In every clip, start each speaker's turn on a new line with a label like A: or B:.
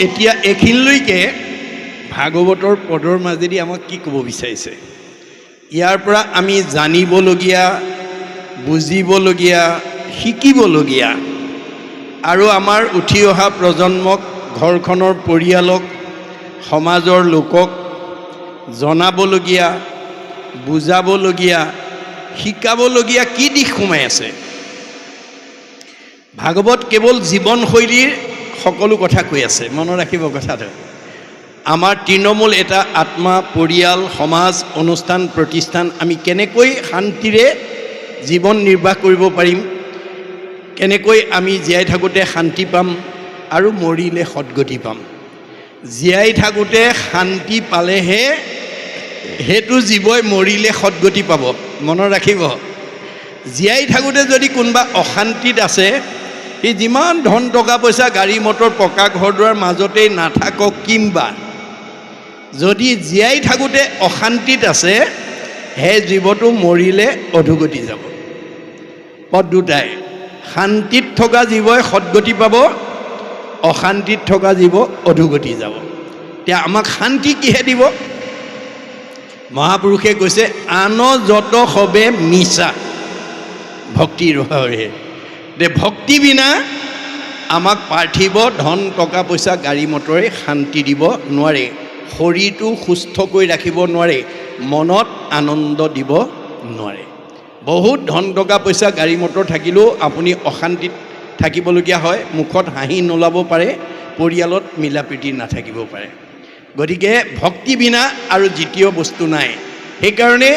A: এতিয়া এইখিনিলৈকে ভাগৱতৰ পদৰ মাজেদি আমাক কি ক'ব বিচাৰিছে? ইয়াৰ পৰা আমি জানিবলগীয়া, বুজিবলগীয়া, শিকিবলগীয়া আৰু আমাৰ উঠি অহা প্ৰজন্মক, ঘৰখনৰ পৰিয়ালক, সমাজৰ লোকক জনাবলগীয়া, বুজাবলগীয়া, শিকাবলগীয়া কি দিশ সোমাই আছে? ভাগৱত কেৱল জীৱনশৈলীৰ সকলো কথা কৈ আছে। মনত ৰাখিব কথাটো। আমাৰ তৃণমূল এটা আত্মা, পৰিয়াল, সমাজ, অনুষ্ঠান, প্ৰতিষ্ঠান আমি কেনেকৈ শান্তিৰে জীৱন নিৰ্বাহ কৰিব পাৰিম, কেনেকৈ আমি জীয়াই থাকোঁতে শান্তি পাম আৰু মৰিলে সদ্গতি পাম। জীয়াই থাকোঁতে শান্তি পালেহে সেইটো জীৱই মৰিলে সদ্গতি পাব। মনত ৰাখিব। জীয়াই থাকোঁতে যদি কোনোবা অশান্তিত আছে, সি যিমান ধন টকা পইচা, গাড়ী মটৰ, পকা ঘৰ দুৱাৰ মাজতেই নাথাকক কিম্বা, যদি জীয়াই থাকোঁতে অশান্তিত আছে, সেই জীৱটো মৰিলে অধোগতি যাব। পদ দুটাই, শান্তিত থকা জীৱই সদ্গতি পাব, অশান্তিত থকা জীৱ অধোগতি যাব। এতিয়া আমাক শান্তি কিহে দিব? মহাপুৰুষে কৈছে, আন যত সবে মিছা ভক্তিৰ অভাৱে। ভক্তি বিনা আমাক পাৰ্থিৱ ধন টকা পইচা, গাড়ী মটৰে শান্তি দিব নোৱাৰে, শৰীৰটো সুস্থ কৰি ৰাখিব নোৱাৰে, মনত আনন্দ দিব নোৱাৰে। বহুত ধন টকা পইচা, গাড়ী মটৰ থাকিলেও আপুনি অশান্তিত থাকিবলগীয়া হয়, মুখত হাঁহি নোলাব পাৰে, পৰিয়ালত মিলা প্ৰীতি নাথাকিব পাৰে। গতিকে ভক্তি বিনা আৰু দ্বিতীয় বস্তু নাই। সেইকাৰণে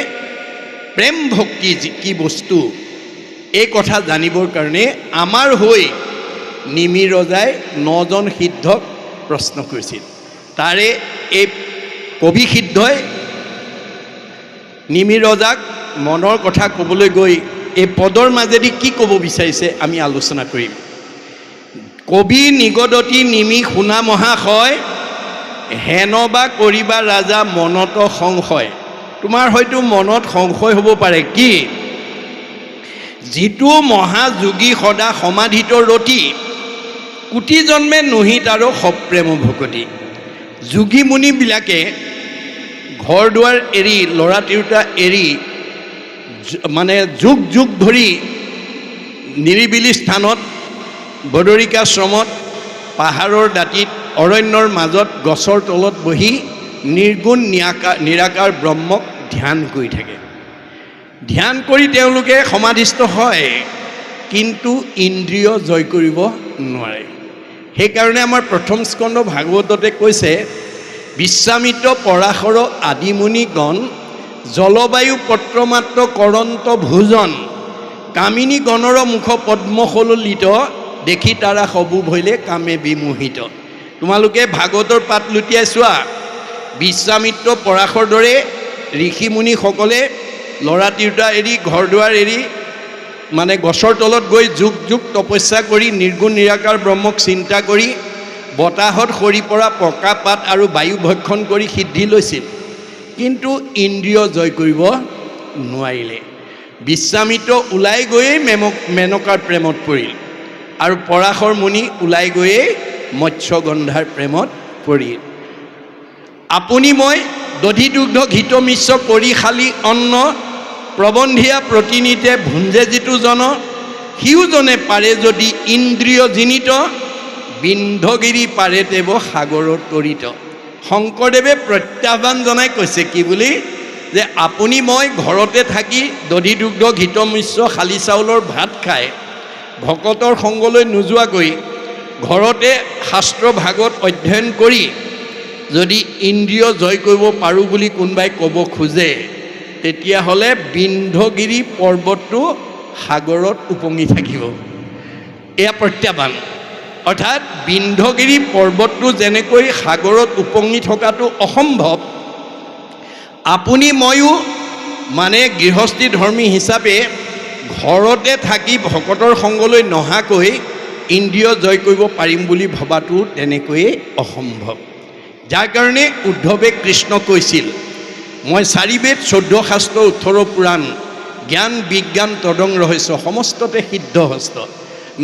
A: প্ৰেম ভক্তি কি বস্তু, এই কথা জানিবৰ কাৰণে আমাৰ হৈ নিমি ৰজাই 9জন সিদ্ধক প্ৰশ্ন কৰিছিল। তাৰে এই কবি সিদ্ধই নিমি ৰজাক মনৰ কথা ক'বলৈ গৈ এই পদৰ মাজেদি কি ক'ব বিচাৰিছে আমি আলোচনা কৰিম। কবি নিগদতি নিমি শুনা মহাশয়, হেনবা কৰিবা ৰাজা মনত সংশয়। তোমাৰ হয়তো মনত সংশয় হ'ব পাৰে, কি? যিটো মহাযোগী সদা সমাধিত ৰতি, কোটি জন্মে নহিত আৰু সপ্ৰেম ভকতি। যোগী মুনিবিলাকে ঘৰ দুৱাৰ এৰি, ল'ৰা তিৰোতা এৰি, মানে যুগ যুগ ধৰি নিৰিবিলি স্থানত, বদৰিকাশ্ৰমত, পাহাৰৰ দাঁতিত, অৰণ্যৰ মাজত, গছৰ তলত বহি নিৰ্গুণ নিৰাকাৰ ব্ৰহ্মক ধ্যান কৰি থাকে। ধ্যান কৰি তেওঁলোকে সমাধিস্থ হয়, কিন্তু ইন্দ্ৰিয় জয় কৰিব নোৱাৰে। সেইকাৰণে আমাৰ প্ৰথম স্কন্ধ ভাগৱততে কৈছে, বিশ্বামিত্ৰ পৰাশৰ আদিমুনিগণ, জলবায়ু পত্ৰমাত্ৰ কৰন্ত ভোজন, কামিনী গণৰ মুখ পদ্মসলিত, দেখি তাৰা সবু ভৈলে কামে বিমোহিত। তোমালোকে ভাগৱতৰ পাত লুটিয়াই চোৱা, বিশ্বামিত্ৰ পৰাশৰ দৰে ঋষিমুনিসকলে ল'ৰা তিৰোতা এৰি, ঘৰ দুৱাৰ এৰি, মানে গছৰ তলত গৈ যুগ যুগ তপস্যা কৰি নিৰ্গুণ নিৰাকাৰ ব্ৰহ্মক চিন্তা কৰি, বতাহত সৰি পৰা পকা পাত আৰু বায়ু ভক্ষণ কৰি সিদ্ধি লৈছিল, কিন্তু ইন্দ্ৰিয় জয় কৰিব নোৱাৰিলে। বিশ্বামিত্ৰ ওলাই গৈয়ে মেনকাৰ প্ৰেমত পৰিল, আৰু পৰাশৰ মুনি ওলাই গৈয়ে মৎস্যগন্ধাৰ প্ৰেমত পৰিল। আপুনি মই দধি দুগ্ধ ঘৃত মিশ্ৰ কৰি খালি অন্ন, প্ৰবন্ধিয়া প্ৰতিনিতে ভুঞ্জে যিটো জন, সিওজনে পাৰে যদি ইন্দ্ৰিয় জিনিত, বিন্ধগিৰি পাৰে তেৱ সাগৰৰ তৰিত। শংকৰদেৱে প্ৰত্যাহ্বান জনাই কৈছে কি বুলি, যে আপুনি মই ঘৰতে থাকি দধি দুগ্ধ ঘৃত মিশ্ৰ শালি চাউলৰ ভাত খাই, ভকতৰ সংগলৈ নোযোৱাকৈ ঘৰতে শাস্ত্ৰ ভাগৱত অধ্যয়ন কৰি যদি ইন্দ্ৰিয় জয় কৰিব পাৰোঁ বুলি কোনোবাই ক'ব খোজে, তেতিয়াহ'লে বিন্ধগিৰি পৰ্বতটো সাগৰত উপঙি থাকিব। এয়া প্ৰত্যাহ্বান। অৰ্থাৎ বিন্ধগিৰি পৰ্বতটো যেনেকৈ সাগৰত উপঙি থকাটো অসম্ভৱ, আপুনি ময়ো মানে গৃহস্থী ধৰ্মী হিচাপে ঘৰতে থাকি ভকতৰ সংগলৈ নহাকৈ ইন্দ্ৰিয় জয় কৰিব পাৰিম বুলি ভবাটো তেনেকৈয়ে অসম্ভৱ। যাৰ কাৰণে উদ্ধৱে কৃষ্ণ কৈছিল, মই 4 বেদ 14 শাস্ত্ৰ 18 পুৰাণ, জ্ঞান বিজ্ঞান তদং ৰহস্য, সমস্ততে সিদ্ধ হস্ত।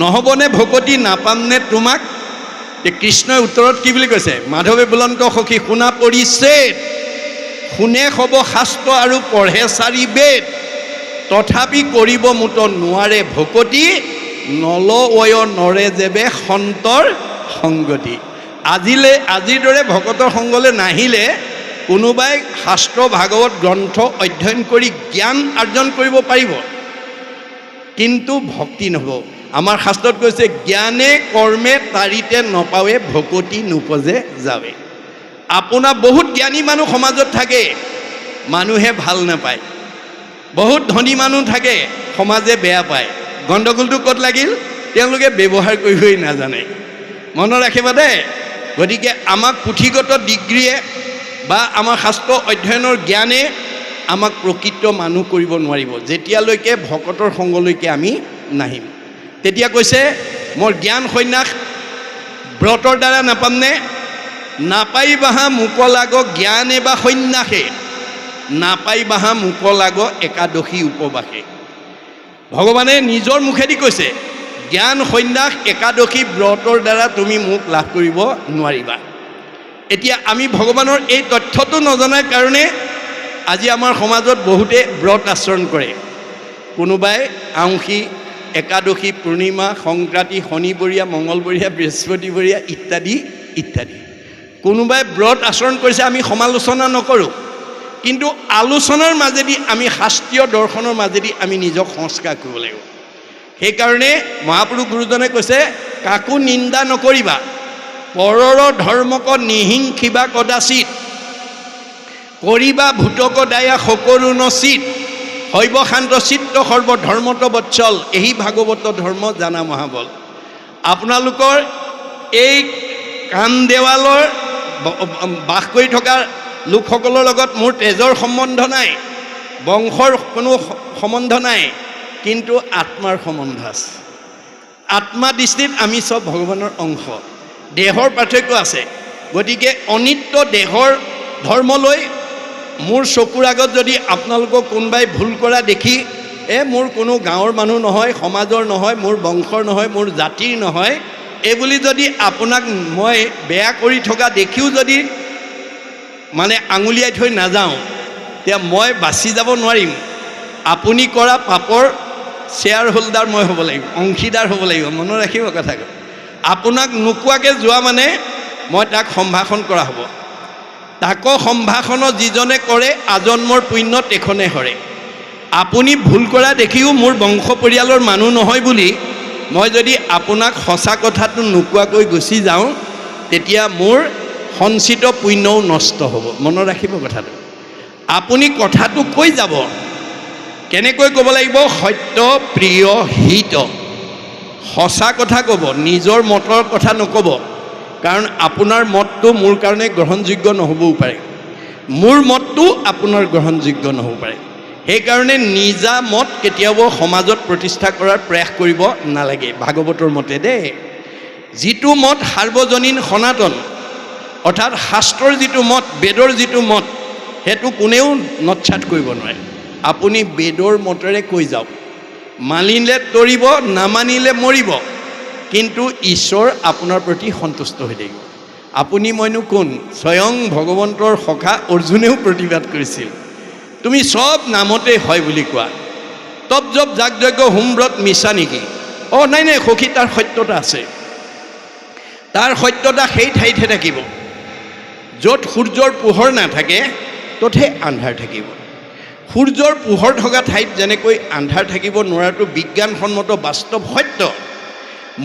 A: নহ'বনে ভকতি নাপামনে তোমাক, কৃষ্ণই উত্তৰত কি বুলি কৈছে? মাধৱে বুলন্ত সখী শুনা পৰিছেদ, শুনে হব শাস্ত্ৰ আৰু পঢ়ে চাৰি বেদ, তথাপি কৰিব মুঠ নোৱাৰে ভকতি, নলৱয় নৰে যেবে সন্তৰ সংগতি। আজিৰ দৰে ভকতৰ সংগলৈ নাহিলে কোনোবাই শাস্ত্ৰ ভাগৱত গ্ৰন্থ অধ্যয়ন কৰি জ্ঞান অৰ্জন কৰিব পাৰিব, কিন্তু ভক্তি নহ'ব। আমাৰ শাস্ত্ৰত কৈছে জ্ঞানে কৰ্মে তাৰিতে নপাৱে ভকতি নোপজে যাৱে। আপোনাৰ বহুত জ্ঞানী মানুহ সমাজত থাকে, মানুহে ভাল নাপায়। বহুত ধনী মানুহ থাকে, সমাজে বেয়া পায়। গণ্ডগোলটো ক'ত লাগিল? তেওঁলোকে ব্যৱহাৰ কৰিবই নাজানে। মনত ৰাখিবা দেই। গতিকে আমাক পুথিগত ডিগ্ৰীয়ে বা আমাৰ শাস্ত্ৰ অধ্যয়নৰ জ্ঞানে আমাক প্ৰকৃত মানুহ কৰিব নোৱাৰিব, যেতিয়ালৈকে ভকতৰ সংগলৈকে আমি নাহিম। তেতিয়া কৈছে মোৰ জ্ঞান সন্যাস ব্ৰতৰ দ্বাৰা নাপামনে? নাপাই বাহা মোক লাগ জ্ঞানে বা সন্যাসে, নাপাই বাহা মোক লাগ একাদশী উপবাসে। ভগৱানে নিজৰ মুখেদি কৈছে জ্ঞান সন্যাস একাদশী ব্ৰতৰ দ্বাৰা তুমি মোক লাভ কৰিব নোৱাৰিবা। এতিয়া আমি ভগৱানৰ এই তথ্যটো নজনাৰ কাৰণে আজি আমাৰ সমাজত বহুতে ব্ৰত আচৰণ কৰে। কোনোবাই আউসী, একাদশী, পূৰ্ণিমা, সংক্ৰান্তি, শনিবৰীয়া, মংগলবৰীয়া, বৃহস্পতিবৰীয়া ইত্যাদি ইত্যাদি। কোনোবাই ব্ৰত আচৰণ কৰিছে, আমি সমালোচনা নকৰোঁ, কিন্তু আলোচনাৰ মাজেদি আমি শাস্ত্ৰীয় দৰ্শনৰ মাজেদি আমি নিজক সংস্কাৰ কৰিব লাগিব। সেইকাৰণে মহাপুৰুষ গুৰুজনে কৈছে কাকো নিন্দা নকৰিবা, পৰৰ ধৰ্মক নিহিংসিবা কদাচিত, কৰিবা ভূতক দায়া সকলো নচিত, শৈৱ শান্ত চিত্ত সৰ্ব ধৰ্মত বৎসল, এই ভাগৱত ধৰ্ম জানা মহাবল। আপোনালোকৰ এই কাণ দেৱালৰ বাস কৰি থকা লোকসকলৰ লগত মোৰ তেজৰ সম্বন্ধ নাই, বংশৰ কোনো সম্বন্ধ নাই, কিন্তু আত্মাৰ সম্বন্ধ আছে। আত্মা দৃষ্টিত আমি চব ভগৱানৰ অংশ, দেহৰ পাৰ্থক্য আছে। গতিকে অনিত্য দেহৰ ধৰ্মলৈ মোৰ চকুৰ আগত যদি আপোনালোকক কোনোবাই ভুল কৰা দেখি মোৰ কোনো গাঁৱৰ মানুহ নহয়, সমাজৰ নহয়, মোৰ বংশৰ নহয়, মোৰ জাতিৰ নহয়, এইবুলি যদি আপোনাক মই বেয়া কৰি থকা দেখিও যদি মানে আঙুলিয়াই থৈ নাযাওঁ, তেতিয়া মই বাচি যাব নোৱাৰিম। আপুনি কৰা পাপৰ শ্বেয়াৰ হোল্ডাৰ মই হ'ব লাগিব, অংশীদাৰ হ'ব লাগিব। মনত ৰাখিব কথাটো। আপোনাক নোকোৱাকৈ যোৱা মানে মই তাক সম্ভাষণ কৰা হ'ব। তাকো সম্ভাষণ যিজনে কৰে আজন্মৰ পুণ্য তেখনে হৰে। আপুনি ভুল কৰা দেখিও মোৰ বংশ পৰিয়ালৰ মানুহ নহয় বুলি মই যদি আপোনাক সঁচা কথাটো নোকোৱাকৈ গুচি যাওঁ, তেতিয়া মোৰ সঞ্চিত পুণ্যও নষ্ট হ'ব। মনত ৰাখিব কথাটো। আপুনি কথাটো কৈ যাব, কেনেকৈ ক'ব লাগিব? সত্য প্ৰিয় হিত, সঁচা কথা ক'ব, নিজৰ মতৰ কথা নক'ব। কাৰণ আপোনাৰ মতটো মোৰ কাৰণে গ্ৰহণযোগ্য নহ'বও পাৰে, মোৰ মতটো আপোনাৰ গ্ৰহণযোগ্য নহ'ব পাৰে। সেইকাৰণে নিজা মত কেতিয়াও সমাজত প্ৰতিষ্ঠা কৰাৰ প্ৰয়াস কৰিব নালাগে। ভাগৱতৰ মতে দেই, যিটো মত সাৰ্বজনীন সনাতন, অৰ্থাৎ শাস্ত্ৰৰ যিটো মত, বেদৰ যিটো মত, সেইটো কোনেও নৎসাত কৰিব নোৱাৰে। আপুনি বেদৰ মতেৰে কৈ যাওক, মানিলে তৰিব, নামানিলে মৰিব, কিন্তু ঈশ্বৰ আপোনাৰ প্ৰতি সন্তুষ্ট হৈ থাকিব। আপুনি মইনো কোন? স্বয়ং ভগৱন্তৰ সখা অৰ্জুনেও প্ৰতিবাদ কৰিছিল, তুমি চব নামতে হয় বুলি কোৱা, তপ জপ যাগযজ্ঞ হোমব্ৰত মিছা নেকি? নাই নাই সখী, তাৰ সত্যতা আছে। তাৰ সত্যতা সেই ঠাইতহে থাকিব য'ত সূৰ্যৰ পোহৰ নাথাকে, ততহে আন্ধাৰ থাকিব। সূৰ্যৰ পোহৰ থকা ঠাইত যেনেকৈ আন্ধাৰ থাকিব নোৱাৰাটো বিজ্ঞানসন্মত বাস্তৱ সত্য।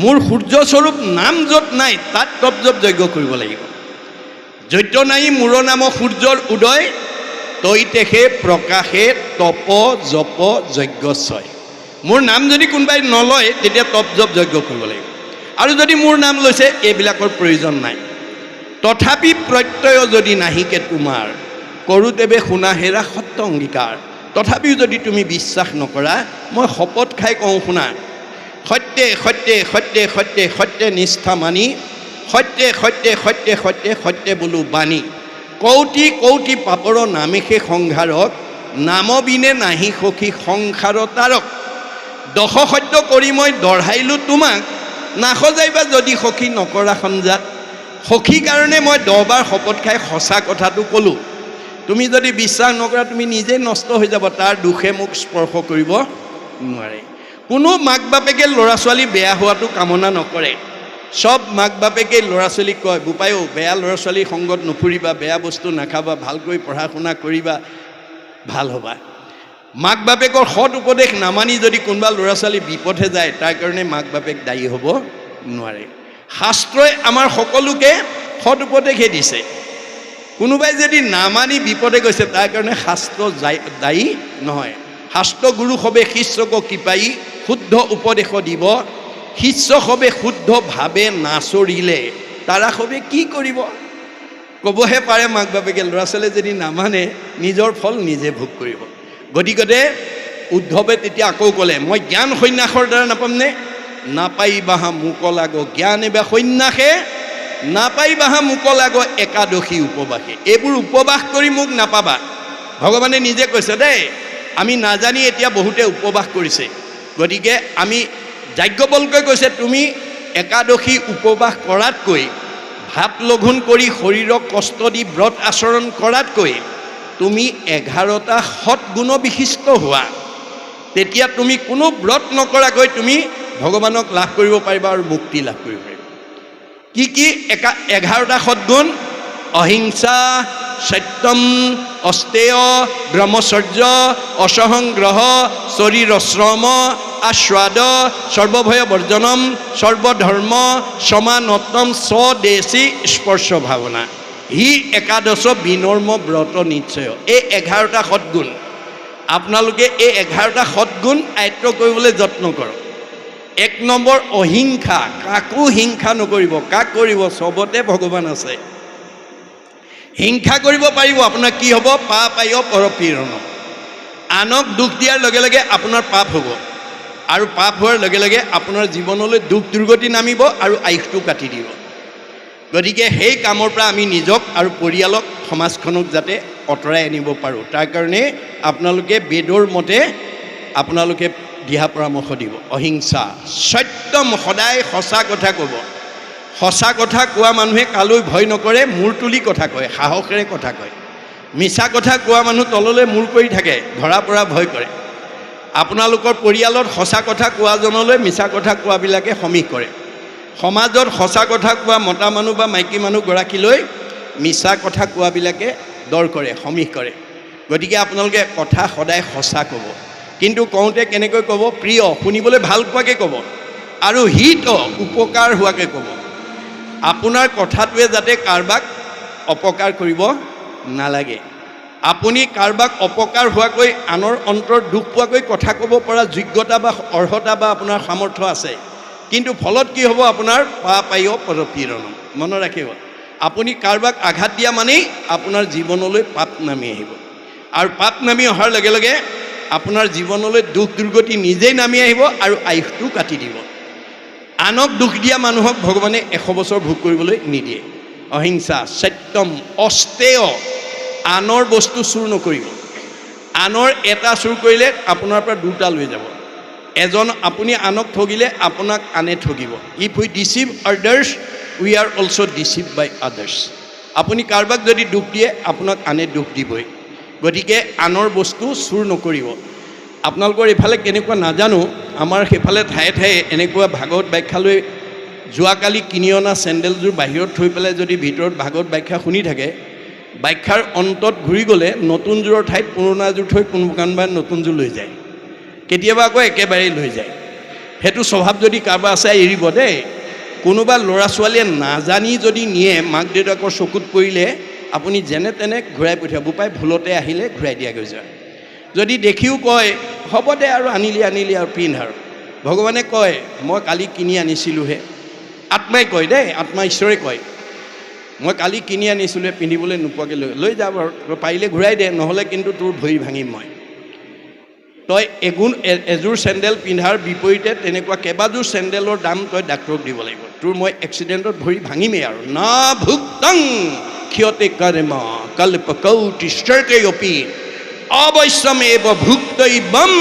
A: মোৰ সূৰ্যস্বৰূপ নাম য'ত নাই, তাত তপ জপ যজ্ঞ কৰিব লাগিব। যজ্ঞ নাই মূৰ নাম সূৰ্যৰ উদয়, তৈতেহে প্ৰকাশে তপ জপ যজ্ঞ ছয়। মোৰ নাম যদি কোনোবাই নলয়, তেতিয়া তপ জপ যজ্ঞ কৰিব লাগিব। আৰু যদি মোৰ নাম লৈছে, এইবিলাকৰ প্ৰয়োজন নাই। তথাপি প্ৰত্যয় যদি নাহিকে তোমাৰ, কৰোঁতেবে শুনা হেৰা সত্য অংগীকাৰ। তথাপিও যদি তুমি বিশ্বাস নকৰা, মই শপত খাই কওঁ শুনা, সত্যে সত্যে সত্যে সত্যে সত্যে নিষ্ঠা মানি, সত্যে সত্যে সত্যে সত্যে সত্যে বোলো বাণী, কৌটি কৌটি পাপৰ নামেশে সংঘাৰক, নামবিনে নাহি সখী সংসাৰ তাৰক। দশ সত্য কৰি মই দঢ়াইলোঁ তোমাক, নাসজাইবা যদি সখী নকৰা সঞ্জাত। সখী কাৰণে মই 10 বাৰ শপত খাই সঁচা কথাটো ক'লোঁ। তুমি যদি বিশ্বাস নকৰা তুমি নিজেই নষ্ট হৈ যাব, তাৰ দুখে মোক স্পৰ্শ কৰিব নোৱাৰে। কোনো মাক বাপেকে ল'ৰা ছোৱালী বেয়া হোৱাটো কামনা নকৰে। সব মাক বাপেকে ল'ৰা ছোৱালীক কয়, বোপাইও বেয়া ল'ৰা ছোৱালীৰ সংগত নুফুৰিবা, বেয়া বস্তু নাখাবা, ভালকৈ পঢ়া শুনা কৰিবা, ভাল হ'বা। মাক বাপেকৰ সৎ উপদেশ নামানি যদি কোনোবা ল'ৰা ছোৱালী বিপথে যায়, তাৰ কাৰণে মাক বাপেক দায়ী হ'ব নোৱাৰে। শাস্ত্ৰই আমাৰ সকলোকে সৎ উপদেশহে দিছে। কোনোবাই যদি নামানি বিপদে গৈছে তাৰ কাৰণে শাস্ত্ৰ দায়ী নহয়। শাস্ত্ৰ গুৰু সবে শিষ্যক কৃপাই শুদ্ধ উপদেশ দিব, শিষ্য সবে শুদ্ধভাৱে নাচৰিলে তাৰা সবে কি কৰিব। ক'বহে পাৰে মাক বাপেকে, ল'ৰা ছোৱালীয়ে যদি নামানে নিজৰ ফল নিজে ভোগ কৰিব। গতিকে উদ্ধৱে তেতিয়া আকৌ ক'লে, মই জ্ঞান সন্যাসৰ দ্বাৰা নাপামনে? নাপাইবাহা মোক লাগ জ্ঞান বা সন্যাসে, নাপাইবাহা মোক লাগ একাদশী উপবাসে। এইবোৰ উপবাস কৰি মোক নাপাবা। ভগৱানে নিজে কৈছে দেই, আমি নাজানি এতিয়া বহুতে উপবাস কৰিছে। গতিকে আমি যাজ্ঞবল্ক্যই কৈছে, তুমি একাদশী উপবাস কৰাতকৈ, ভাত লঘোণ কৰি শৰীৰক কষ্ট দি ব্ৰত আচৰণ কৰাতকৈ তুমি 11টা সৎগুণ বিশিষ্ট হোৱা। তেতিয়া তুমি কোনো ব্ৰত নকৰাকৈ তুমি ভগৱানক লাভ কৰিব পাৰিবা আৰু মুক্তি লাভ কৰিব পাৰিবা। কি কি 11টা সৎগুণ? অহিংসা, সত্যম, অস্তেয়, ব্ৰহ্মচৰ্য, অসহংগ্ৰহ, শৰীৰ শ্ৰম, আস্বাদ, সৰ্বভয় বৰ্জনম, সৰ্বধৰ্ম সমানত্তম, স্বদেশী স্পৰ্শ ভাৱনা, হি একাদশ বিনৰ্ম ব্ৰত নিশ্চয়। এই 11টা সৎগুণ, আপোনালোকে এই 11টা সৎগুণ আয়ত্ব কৰিবলৈ যত্ন কৰক। 1 নম্বৰ অহিংসা, কাকো হিংসা নকৰিব। কাক কৰিব? চবতে ভগৱান আছে। হিংসা কৰিব পাৰিব, আপোনাৰ কি হ'ব? পাপ আয় পৰপীড়ন। আনক দুখ দিয়াৰ লগে লগে আপোনাৰ পাপ হ'ব, আৰু পাপ হোৱাৰ লগে লগে আপোনাৰ জীৱনলৈ দুখ দুৰ্গতি নামিব আৰু আয়ুসটো কাটি দিব। গতিকে সেই কামৰ পৰা আমি নিজক আৰু পৰিয়ালক, সমাজখনক যাতে আঁতৰাই আনিব পাৰোঁ, তাৰ কাৰণে আপোনালোকে বেদৰ মতে আপোনালোকে দিহা পৰামৰ্শ দিব। অহিংসা, সত্যম, সদায় সঁচা কথা ক'ব। সঁচা কথা কোৱা মানুহে কালৈ ভয় নকৰে, মূৰ তুলি কথা কয়, সাহসেৰে কথা কয়। মিছা কথা কোৱা মানুহ তললৈ মূৰ কৰি থাকে, ধৰা পৰা ভয় কৰে। আপোনালোকৰ পৰিয়ালত সঁচা কথা কোৱাজনলৈ মিছা কথা কোৱাবিলাকে সমীহ কৰে। সমাজত সঁচা কথা কোৱা মতা মানুহ বা মাইকী মানুহগৰাকীলৈ মিছা কথা কোৱাবিলাকে দৰ কৰে, সমীহ কৰে। গতিকে আপোনালোকে কথা সদায় সঁচা ক'ব, কিন্তু কওঁতে কেনেকৈ ক'ব? প্ৰিয়, শুনিবলৈ ভাল পোৱাকৈ ক'ব, আৰু হিত, উপকাৰ হোৱাকৈ ক'ব। আপোনাৰ কথাটোৱে যাতে কাৰোবাক অপকাৰ কৰিব নালাগে। আপুনি কাৰোবাক অপকাৰ হোৱাকৈ, আনৰ অন্তৰত দুখ পোৱাকৈ কথা ক'ব পৰা যোগ্যতা বা অৰ্হতা বা আপোনাৰ সামৰ্থ্য আছে, কিন্তু ফলত কি হ'ব? আপোনাৰ পাপ আয় পৰপীড়ন। মনত ৰাখিব, আপুনি কাৰোবাক আঘাত দিয়া মানেই আপোনাৰ জীৱনলৈ পাপ নামি আহিব, আৰু পাপ নামি অহাৰ লগে লগে আপোনাৰ জীৱনলৈ দুখ দুৰ্গতি নিজেই নামি আহিব আৰু আয়ুসটো কাটি দিব। আনক দুখ দিয়া মানুহক ভগৱানে 100 বছৰ ভোগ কৰিবলৈ নিদিয়ে। অহিংসা, সত্যম, অস্তেয়, আনৰ বস্তু চুৰ নকৰিব। আনৰ এটা চুৰ কৰিলে আপোনাৰ পৰা 2টা লৈ যাব। আপুনি আনক ঠগিলে আপোনাক আনে ঠগিব। If we deceive others we are also' deceive by others. আপুনি কাৰোবাক যদি দুখ দিয়ে আপোনাক আনে দুখ দিবই। গতিকে আনৰ বস্তু চুৰ নকৰিব। আপোনালোকৰ এইফালে কেনেকুৱা নাজানো, আমাৰ সেইফালে ঠায়ে ঠায়ে এনেকুৱা ভাগৱত ব্যাখ্যালৈ যোৱাকালি কিনি অনা চেণ্ডেলযোৰ বাহিৰত থৈ পেলাই যদি ভিতৰত ভাগৱত ব্যাখ্যা শুনি থাকে, ব্যাখ্যাৰ অন্তত ঘূৰি গ'লে নতুনযোৰৰ ঠাইত পুৰণাযোৰ থৈ কোনোবাই নতুনযোৰ লৈ যায়, কেতিয়াবা আকৌ একেবাৰেই লৈ যায়। সেইটো স্বভাৱ যদি কাৰোবাৰ আছে এৰিব দেই। কোনোবা ল'ৰা ছোৱালীয়ে নাজানি যদি নিয়ে, মাক দেউতাকৰ চকুত পৰিলে আপুনি যেনে তেনে ঘূৰাই পঠিয়াব। বোপাই ভুলতে আহিলে ঘূৰাই দিয়া গৈছে। যদি দেখিও কয় হ'ব দে আৰু আনিলি আৰু পিন্ধ আৰু। ভগৱানে কয় মই কালি কিনি আনিছিলোঁহে। আত্মাই কয় দেই, আত্মা ঈশ্বৰে কয় মই কালি কিনি আনিছিলোঁ, পিন্ধিবলৈ নোপোৱাকৈ লৈ যাব আৰু পাৰিলে ঘূৰাই দে, নহ'লে কিন্তু তোৰ ভৰি ভাঙিম মই। তই এযোৰ চেণ্ডেল পিন্ধাৰ বিপৰীতে তেনেকুৱা কেইবাযোৰ চেণ্ডেলৰ দাম তই ডাক্তৰক দিব লাগিব। তোৰ মই এক্সিডেণ্টত ভৰি ভাঙিমেই আৰু। না ভুক্তং ক্ষতে কৰ্ম কল্পকৌটি ষ্টৰ্কয়পি অৱশ্যমেব ভুক্তৈবম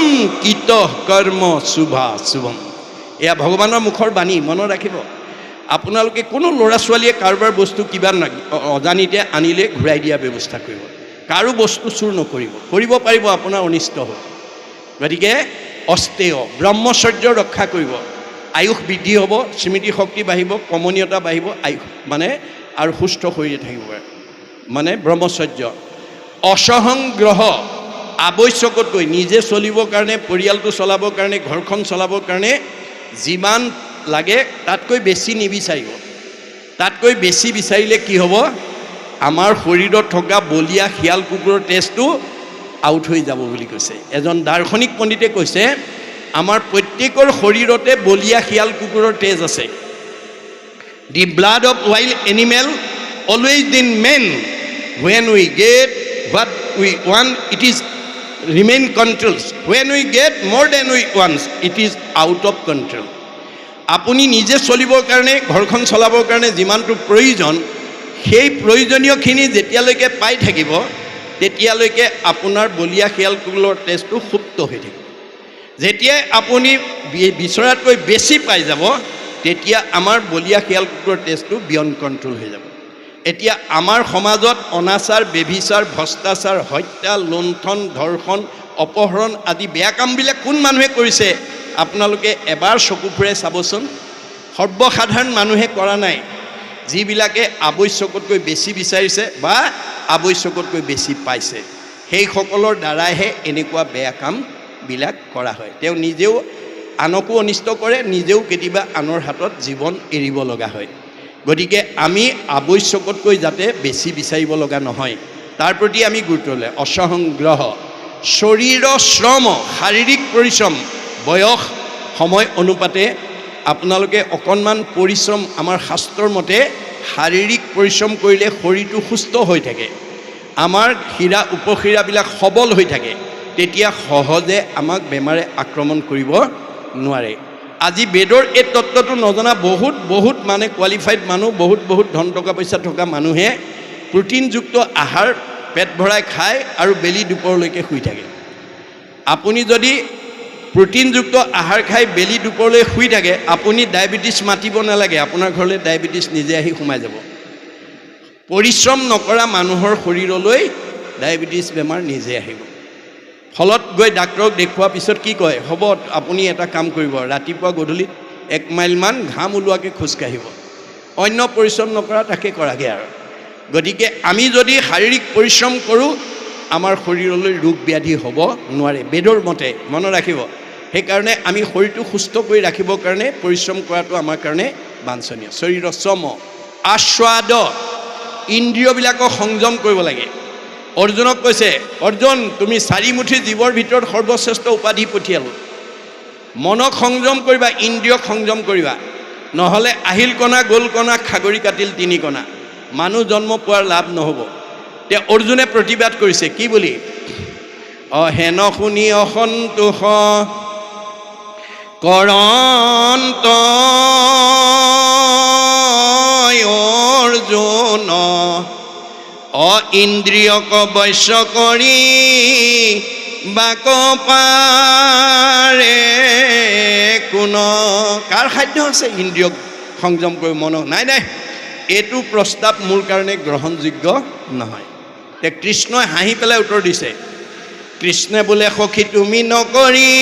A: কিত কৰ্ম শুভাশুভম। এয়া ভগৱানৰ মুখৰ বাণী, মনত ৰাখিব। আপোনালোকে কোনো ল'ৰা ছোৱালীয়ে কাৰোবাৰ বস্তু কিবা অজানিতে আনিলে ঘূৰাই দিয়া ব্যৱস্থা কৰিব। কাৰো বস্তু চুৰ নকৰিব, কৰিব পাৰিব আপোনাৰ অনিষ্ট হ'ব। গতিকে অস্তেয় ব্ৰহ্মচৰ্য ৰক্ষা কৰিব, আয়ুস বৃদ্ধি হ'ব, স্মৃতি শক্তি বাঢ়িব, কমনীয়তা বাঢ়িব, আয়ুস মানে আৰু সুস্থ শৰীৰে থাকিব পাৰে, মানে ব্ৰহ্মচৰ্য। অসহংগ্ৰহ আৱশ্যকতকৈ নিজে চলিবৰ কাৰণে, পৰিয়ালটো চলাবৰ কাৰণে, ঘৰখন চলাবৰ কাৰণে যিমান লাগে তাতকৈ বেছি নিবিচাৰিব। তাতকৈ বেছি বিচাৰিলে কি হ'ব, আমাৰ শৰীৰত থকা বলীয়া শিয়াল কুকুৰৰ তেজটো আউট হৈ যাব বুলি কৈছে। এজন দাৰ্শনিক পণ্ডিতে কৈছে আমাৰ প্ৰত্যেকৰ শৰীৰতে বলীয়া শিয়াল কুকুৰৰ তেজ আছে। The blood of wild animal always in men, when we get what we want it is remain controls, when we get more than we want it is out of control. আপুনি নিজে চলিবৰ কাৰণে, ঘৰখন চলাবৰ কাৰণে যিমানটো প্ৰয়োজন, সেই প্ৰয়োজনীয়খিনি যেতিয়ালৈকে পাই থাকিব তেতিয়ালৈকে আপোনাৰ বলীয়া শিয়াল কুকুৰৰ তেজটো সুপ্ত হৈ থাকিব। যেতিয়াই আপুনি বিচৰাতকৈ বেছি পাই যাব তেতিয়া আমাৰ বলীয়া শিয়াল কুকুৰৰ তেজটো বিয়ণ্ড কণ্ট্ৰল হৈ যাব। এতিয়া আমাৰ সমাজত অনাচাৰ, ব্যভিচাৰ, ভ্ৰষ্টাচাৰ, হত্যা, লুণ্ঠন, ধৰ্ষণ, অপহৰণ আদি বেয়া কামবিলাক কোন মানুহে কৰিছে আপোনালোকে এবাৰ চকু ফুৰাই চাবচোন। সৰ্বসাধাৰণ মানুহে কৰা নাই, যিবিলাকে আৱশ্যকতকৈ বেছি বিচাৰিছে বা আৱশ্যকতকৈ বেছি পাইছে, সেইসকলৰ দ্বাৰাইহে এনেকুৱা বেয়া কামবিলাক কৰা হয়। তেওঁ নিজেও আনকো অনিষ্ট কৰে, নিজেও কেতিয়াবা আনৰ হাতত জীৱন এৰিব লগা হয়। গতিকে আমি আৱশ্যকতকৈ যাতে বেছি বিচাৰিব লগা নহয় তাৰ প্ৰতি আমি গুৰুত্ব দিলে। অসহংগ্ৰহ শৰীৰ শ্ৰম, শাৰীৰিক পৰিশ্ৰম, বয়স সময় অনুপাতে আপোনালোকে অকণমান পৰিশ্ৰম, আমাৰ শাস্ত্ৰৰ মতে শাৰীৰিক পৰিশ্ৰম কৰিলে শৰীৰটো সুস্থ হৈ থাকে, আমাৰ শিৰা উপশিৰাবিলাক সবল হৈ থাকে, তেতিয়া সহজে আমাক বেমাৰে আক্ৰমণ কৰিব নোৱাৰে। আজি বেদৰ এই তত্ত্বটো নজনা বহুত মানে কোৱালিফাইড মানুহ, বহুত ধন টকা পইচা থকা মানুহে প্ৰটিনযুক্ত আহাৰ পেট ভৰাই খায় আৰু বেলি দুপৰলৈকে শুই থাকে। আপুনি যদি প্ৰটিনযুক্ত আহাৰ খাই বেলি দুপৰলৈ শুই থাকে, আপুনি ডায়েবেটিছ মাতিব নালাগে, আপোনাৰ ঘৰলৈ ডায়েবেটিছ নিজে আহি সোমাই যাব। পৰিশ্ৰম নকৰা মানুহৰ শৰীৰলৈ ডায়েবেটিছ বেমাৰ নিজে আহিব। ফলত গৈ ডাক্তৰক দেখুওৱাৰ পিছত কি কয়, হ'ব আপুনি এটা কাম কৰিব, ৰাতিপুৱা গধূলি 1 মাইলমান ঘাম ওলোৱাকৈ খোজকাঢ়িব, অন্য পৰিশ্ৰম নকৰা তাকে কৰাগে আৰু। গতিকে আমি যদি শাৰীৰিক পৰিশ্ৰম কৰোঁ আমাৰ শৰীৰলৈ ৰোগ ব্যাধি হ'ব নোৱাৰে বেদৰ মতে, মনত ৰাখিব। সেইকাৰণে আমি শৰীৰটো সুস্থ কৰি ৰাখিবৰ কাৰণে পৰিশ্ৰম কৰাটো আমাৰ কাৰণে বাঞ্ছনীয়। শৰীৰ শ্ৰম আস্বাদ, ইন্দ্ৰিয়বিলাকক সংযম কৰিব লাগে। অৰ্জুনক কৈছে, অৰ্জুন তুমি 4 মুঠি জীৱৰ ভিতৰত সৰ্বশ্ৰেষ্ঠ উপাধি পঠিয়ালোঁ, মনক সংযম কৰিবা, ইন্দ্ৰিয়ক সংযম কৰিবা, নহ'লে আহিল কণা গ'ল কণা খাগৰি কাটিল 3 কণা, মানুহ জন্ম পোৱাৰ লাভ নহ'ব। তে অৰ্জুনে প্ৰতিবাদ কৰিছে কি বুলি, হেন শুনি অসন্তোষ কৰন্ত অৰ্জুন, ইন্দ্ৰিয়ক বশ্য কৰি বাক পাৰে কোন। কাৰ সাধ্য আছে ইন্দ্ৰিয়ক সংযম কৰি মনক? নাই, এইটো প্ৰস্তাৱ মোৰ কাৰণে গ্ৰহণযোগ্য নহয়। তে কৃষ্ণই হাঁহি পেলাই উত্তৰ দিছে, কৃষ্ণে বোলে সখী তুমি নকৰি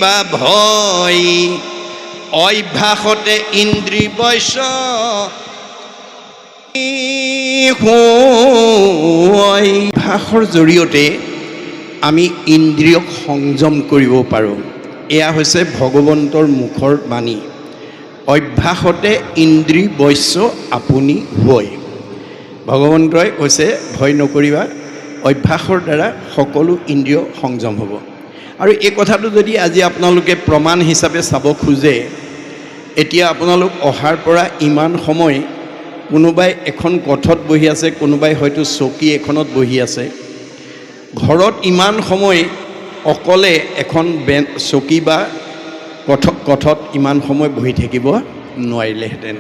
A: বা ভয়, অভ্যাসতে ইন্দ্ৰিয় বশ্য অভ্যাসৰ জৰিয়তে আমি ইন্দ্ৰিয়ক সংযম কৰিব পাৰোঁ। এয়া হৈছে ভগৱন্তৰ মুখৰ বাণী, অভ্যাসতে ইন্দ্ৰিয় বশ্য আপুনি হয়। ভগৱন্তই কৈছে ভয় নকৰিবা, অভ্যাসৰ দ্বাৰা সকলো ইন্দ্ৰিয় সংযম হ'ব। আৰু এই কথাটো যদি আজি আপোনালোকে প্ৰমাণ হিচাপে চাব খোজে, এতিয়া আপোনালোক অহাৰ পৰা ইমান সময় কোনোবাই এখন কঠত বহি আছে, কোনোবাই হয়তো চকী এখনত বহি আছে। ঘৰত ইমান সময় অকলে এখন চকী বা কঠত ইমান সময় বহি থাকিব নোৱাৰিলেহেঁতেন।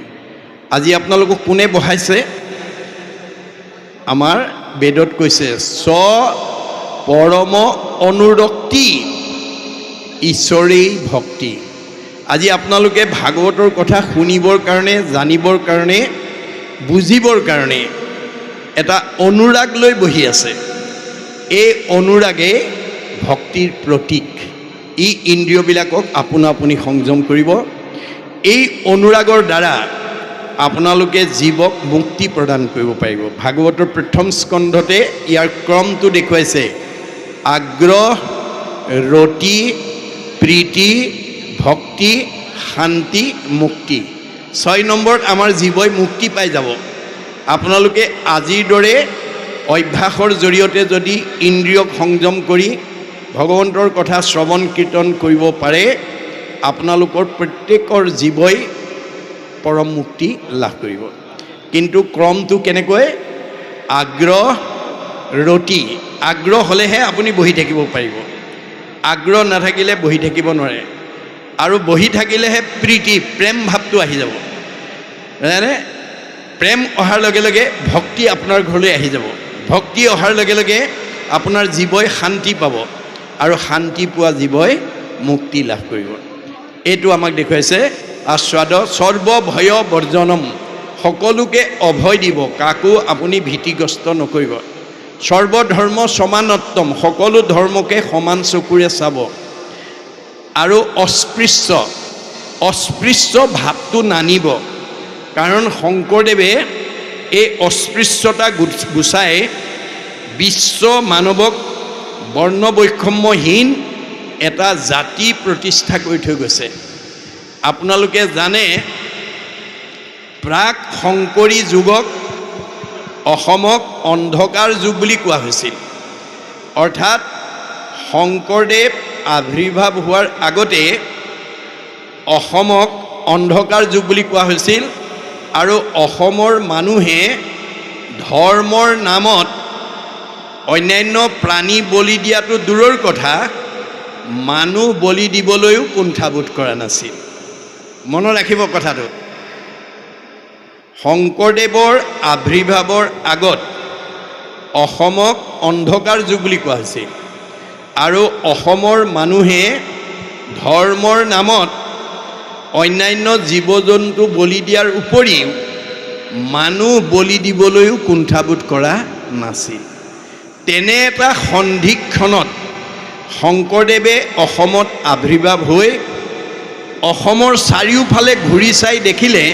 A: আজি আপোনালোকক কোনে বহাইছে? আমাৰ বেদত কৈছে স্ব পৰম অনুৰক্তি, ঈশ্বৰেই ভক্তি। আজি আপোনালোকে ভাগৱতৰ কথা শুনিবৰ কাৰণে, জানিবৰ কাৰণে, বুজিবৰ কাৰণে এটা অনুৰাগ লৈ বহি আছে। এই অনুৰাগে ভক্তিৰ প্ৰতীক। ই ইন্দ্ৰিয়বিলাকক আপোনা আপুনি সংযম কৰিব। এই অনুৰাগৰ দ্বাৰা আপোনালোকে জীৱক মুক্তি প্ৰদান কৰিব পাৰিব। ভাগৱতৰ প্ৰথম স্কন্ধতে ইয়াৰ ক্ৰমটো দেখুৱাইছে: আগ্ৰহ, ৰতি, প্ৰীতি, ভক্তি, শান্তি, মুক্তি। 6 নম্বৰত আমাৰ জীৱই মুক্তি পাই যাব। আপোনালোকে আজিৰ দৰে অভ্যাসৰ জৰিয়তে যদি ইন্দ্ৰিয়ক সংযম কৰি ভগৱন্তৰ কথা শ্ৰৱণ কীৰ্তন কৰিব পাৰে, আপোনালোকৰ প্ৰত্যেকৰ জীৱই পৰম মুক্তি লাভ কৰিব। কিন্তু ক্ৰমটো কেনেকৈ? আগ্ৰহ, ৰতি। আগ্ৰহ হ'লেহে আপুনি বহি থাকিব পাৰিব। আগ্ৰহ নাথাকিলে বহি থাকিব নোৱাৰে। আৰু বহি থাকিলেহে প্ৰীতি, প্ৰেম ভাৱটো আহি যাব। জানে, প্ৰেম অহাৰ লগে লগে ভক্তি আপোনাৰ ঘৰলৈ আহি যাব। ভক্তি অহাৰ লগে লগে আপোনাৰ জীৱই শান্তি পাব, আৰু শান্তি পোৱা জীৱই মুক্তি লাভ কৰিব। এইটো আমাক দেখুৱাইছে আস্বাদ সৰ্বভয় বৰ্জনম। সকলোকে অভয় দিব, কাকো আপুনি ভীতিগ্ৰস্ত নকৰিব। সৰ্বধৰ্ম সমানত্তম, সকলো ধৰ্মকে সমান চকুৰে চাব। আৰু অস্পৃশ্য, অস্পৃশ্য ভাৱটো নানিব। কাৰণ শংকৰদেৱে এই অস্পৃশ্যতা গুচাই বিশ্ব মানৱক বৰ্ণ বৈষম্যহীন এটা জাতি প্ৰতিষ্ঠা কৰি থৈ গৈছে। আপোনালোকে জানে, প্ৰাক শংকৰী যুগক অসমক অন্ধকাৰ যুগ বুলি কোৱা হৈছিল। অৰ্থাৎ শংকৰদেৱ আবিৰ্ভাৱ হোৱাৰ আগতে অসমক অন্ধকাৰ যুগ বুলি কোৱা হৈছিল। আৰু অসমৰ মানুহে ধৰ্মৰ নামত অন্যান্য প্ৰাণী বলি দিয়াটো দূৰৰ কথা, মানুহ বলি দিবলৈও কুণ্ঠাবোধ কৰা নাছিল। মনত ৰাখিব কথাটো। শংকৰদেৱৰ আবিৰ্ভাৱৰ আগত অসমক অন্ধকাৰ যুগ বুলি কোৱা হৈছিল। আৰু অসমৰ মানুহে ধৰ্মৰ নামত অন্যান্য জীৱ জন্তু বলি দিয়াৰ উপৰিও মানুহ বলি দিবলৈও কুণ্ঠাবোধ কৰা নাছিল। তেনে এটা সন্ধিক্ষণত শংকৰদেৱে অসমত আবিৰ্ভাৱ হৈ অসমৰ চাৰিওফালে ঘূৰি চাই দেখিলে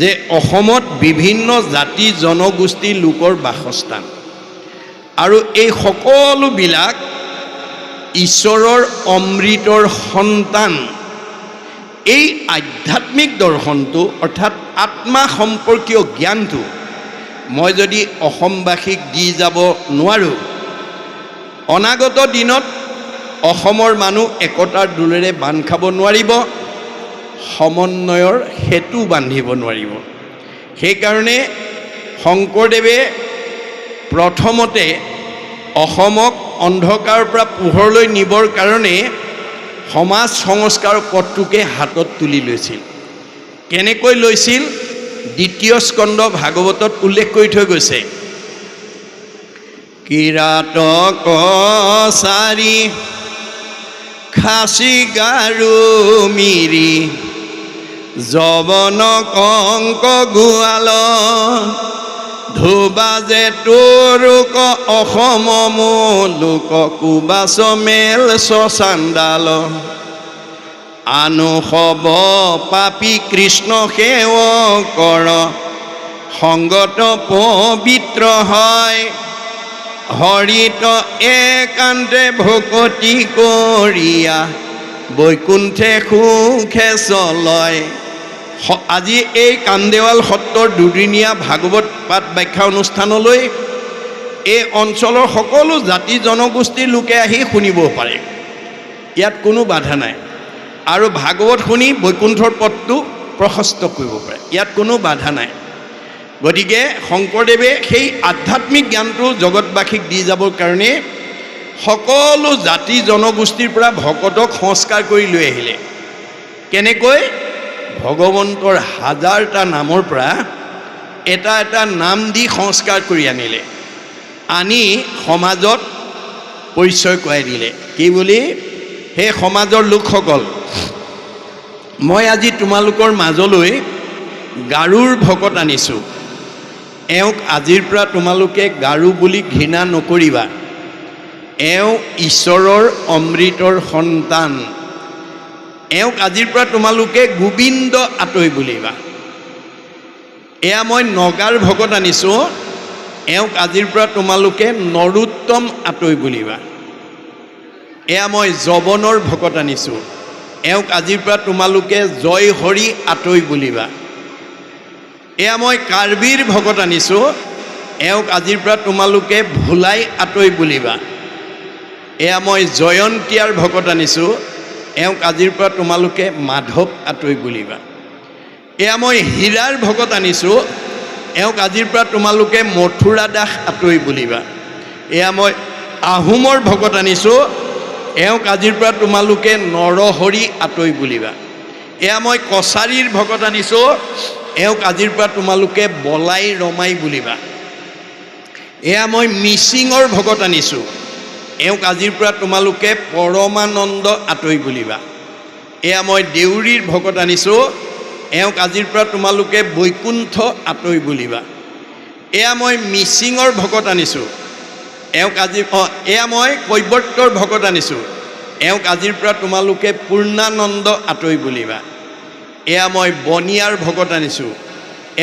A: যে অসমত বিভিন্ন জাতি জনগোষ্ঠীৰ লোকৰ বাসস্থান, আৰু এই সকলোবিলাক ঈশ্বৰৰ অমৃতৰ সন্তান। এই আধ্যাত্মিক দৰ্শনটো অৰ্থাৎ আত্মা সম্পৰ্কীয় জ্ঞানটো মই যদি অসমবাসীক দি যাব নোৱাৰোঁ, অনাগত দিনত অসমৰ মানুহ একতাৰ দোলেৰে বান্ধ খাব নোৱাৰিব, সমন্বয়ৰ সেতু বান্ধিব নোৱাৰিব। সেইকাৰণে শংকৰদেৱে প্ৰথমতে অসমক অন্ধকাৰৰ পৰা পোহৰলৈ নিবৰ কাৰণে সমাজ সংস্কাৰৰ পথটোকে হাতত তুলি লৈছিল। কেনেকৈ লৈছিল? দ্বিতীয় স্কন্ধ ভাগৱতত উল্লেখ কৰি থৈ গৈছে। কিৰাতক চাৰি খাচী গাৰু মিৰি যৱন কংক গোৱাল ধুবাজে তোৰক অসম লোক কুবাচ মেল চাণ্ডাল আনু সব পাপী কৃষ্ণ সেৱ কৰ সংগত পবিত্ৰ হয় হৰিত একান্তে ভকতি কৰিয়া বৈকুণ্ঠে সুখে চলয়। আজি এই কান্দেৱাল সত্ৰৰ দুদিনীয়া ভাগৱত পাঠ ব্যাখ্যা অনুষ্ঠানলৈ এই অঞ্চলৰ সকলো জাতি জনগোষ্ঠীৰ লোকে আহি শুনিব পাৰে। ইয়াত কোনো বাধা নাই। আৰু ভাগৱত শুনি বৈকুণ্ঠৰ পথটো প্ৰশস্ত কৰিব পাৰে। ইয়াত কোনো বাধা নাই। গতিকে শংকৰদেৱে সেই আধ্যাত্মিক জ্ঞানটো জগতবাসীক দি যাবৰ কাৰণে সকলো জাতি জনগোষ্ঠীৰ পৰা ভকতক সংস্কাৰ কৰি লৈ আহিলে। কেনেকৈ? ভগৱন্তৰ হাজাৰটা নামৰ পৰা এটা এটা নাম দি সংস্কাৰ কৰি আনিলে। আনি সমাজত পৰিচয় কৰাই দিলে। কি বুলি? হে সমাজৰ লোকসকল, মই আজি তোমালোকৰ মাজলৈ গাৰুৰ ভকত আনিছোঁ। এওঁক আজিৰ পৰা তোমালোকে গাৰু বুলি ঘৃণা নকৰিবা। এওঁ ঈশ্বৰৰ অমৃতৰ সন্তান। এওঁক আজিৰ পৰা তোমালোকে গোবিন্দ আতৈ বুলিবা। এয়া মই নগাৰ ভকত আনিছোঁ। এওঁক আজিৰ পৰা তোমালোকে নৰোত্তম আতৈ বুলিবা। এয়া মই যৱনৰ ভকত আনিছোঁ। এওঁক আজিৰ পৰা তোমালোকে জয় হৰি আতৈ বুলিবা। এয়া মই কাৰ্বিৰ ভকত আনিছোঁ। এওঁক আজিৰ পৰা তোমালোকে ভোলাই আতৈ বুলিবা। এয়া মই জয়ন্তীয়াৰ ভকত আনিছোঁ। এওঁক আজিৰ পৰা তোমালোকে মাধৱ আতৈ বুলিবা। এয়া মই হীৰাৰ ভকত আনিছোঁ। এওঁক আজিৰ পৰা তোমালোকে মথুৰা দাস আতৈ বুলিবা। এয়া মই আহোমৰ ভকত আনিছোঁ। এওঁক আজিৰ পৰা তোমালোকে নৰহৰি আতৈ বুলিবা। এয়া মই কছাৰীৰ ভকত আনিছোঁ। এওঁক আজিৰ পৰা তোমালোকে বলাই ৰমাই বুলিবা। এয়া মই মিচিঙৰ ভকত আনিছোঁ। এওঁক আজিৰ পৰা তোমালোকে পৰমানন্দ আতৈ বুলিবা। এয়া মই দেউৰীৰ ভকত আনিছোঁ। এওঁক আজিৰ পৰা তোমালোকে বৈকুণ্ঠ আতৈ বুলিবা। এয়া মই মিচিঙৰ ভকত আনিছোঁ। এওঁক এয়া মই কৈৱৰ্তৰ ভকত আনিছোঁ। এওঁক আজিৰ পৰা তোমালোকে পূৰ্ণানন্দ আতৈ বুলিবা। এয়া মই বনিয়াৰ ভকত আনিছোঁ।